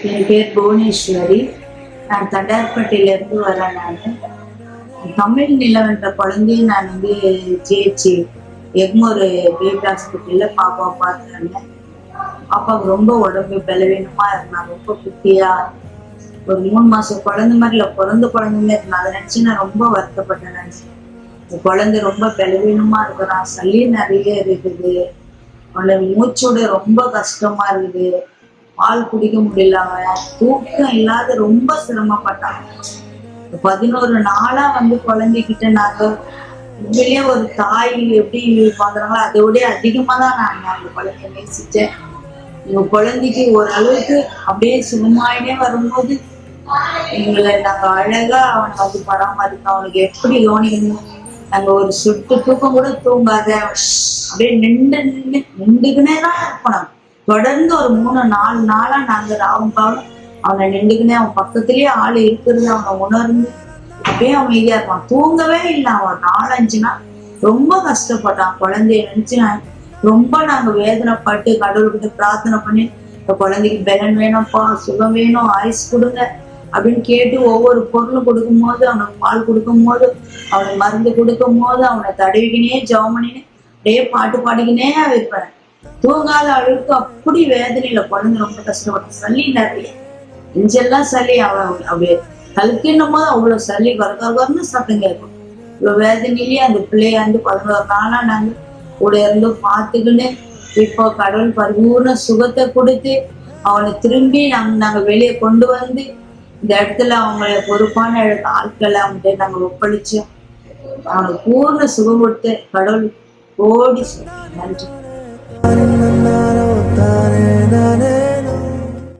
என் பேர் புவனேஸ்வரி. நான் தண்டார்பட்டியிலேருந்து வரேன். நான் தமிழ் நிலவென்ற குழந்தையை நான் ஜிஹெச் எக்மோர் பேபி ஹாஸ்பிட்டலில் பாப்பாவை பார்த்துருந்தேன். பாப்பாவுக்கு ரொம்ப உடம்பு பலவீனமாக இருந்தான். ரொம்ப குட்டியா ஒரு 3 மாசம் குழந்தை மாதிரி இல்லை, பிறந்த குழந்தைமே இருந்தான். அதை நினச்சி நான் ரொம்ப வருத்தப்பட்டேன். நினச்சேன் இந்த குழந்தை ரொம்ப பலவீனமாக இருக்கிறான், சளி நிறைய இருக்குது, அவனுக்கு மூச்சோட ரொம்ப கஷ்டமா இருக்குது, பால் குடிக்க முடியல, அவன் தூக்கம் இல்லாத ரொம்ப சிரமப்பட்டான். 11 நாளா குழந்தைகிட்ட நாங்க உண்மையிலேயே ஒரு தாய் எப்படி பாக்குறாங்களோ அதை விட அதிகமா தான் நான் அந்த குழந்தைய நேசிச்சேன். எங்க குழந்தைக்கு ஓரளவுக்கு அப்படியே சுகமாயினே வரும்போது எங்களை நாங்க அழகா அவனை பராமரித்தோம். அவனுக்கு எப்படி கவனிக்கணும், நாங்க ஒரு சொட்டு தூக்கம் கூட தூங்காத அப்படியே நின்றுக்குனே தான் இருக்கணும். தொடர்ந்து ஒரு 3-4 நாளா நாங்க ராவும் காலம் அவனை நின்றுக்குனே, அவன் பக்கத்துலயே ஆள் இருக்கிறது அவனை உணர்ந்து அப்படியே அமைதியா இருப்பான். தூங்கவே இல்லை. அவன் 4-5 நாள் ரொம்ப கஷ்டப்பட்டான். குழந்தைய நினைச்சு ரொம்ப நாங்க வேதனைப்பட்டு கடவுள்கிட்ட பிரார்த்தனை பண்ணி இந்த குழந்தைக்கு பலன் வேணும்ப்பா, சுகம் வேணும், ஆயுசு கொடுங்க அப்படின்னு கேட்டு ஒவ்வொரு பொருளும் கொடுக்கும் போது, அவனுக்கு பால் கொடுக்கும் போது, அவனுக்கு மருந்து கொடுக்கும் போது, அவனை தடவிக்கினே ஜெபமணினே அப்படியே பாட்டு பாடிக்கினே இருப்பேன். தூங்காத அளவுக்கு அப்படி வேதனையில குழந்தை ரொம்ப கஷ்டப்பட்டான். சளி நிறைய நெஞ்செல்லாம் சளி, அவன் அப்படியே கல்கின்னும் போது அவ்வளவு சளி கரகரன்னு சத்தம் கேட்கும். இவ்வளவு வேதனையிலேயே அந்த பிள்ளைய 11 நாளா நாங்க கூட இருந்து பார்த்துக்கின்னு இப்போ கடவுள் பரிபூர்ண சுகத்தை கொடுத்து அவனை திரும்பி நாங்க வெளியே கொண்டு வந்து இந்த இடத்துல அவங்களை பொறுப்பான ஆட்களை அவங்கள்ட்ட நாங்க ஒப்படைச்சோம். அவனுக்கு பூர்ண சுகம் கொடுத்து கடவுள் கோடி நன்றி.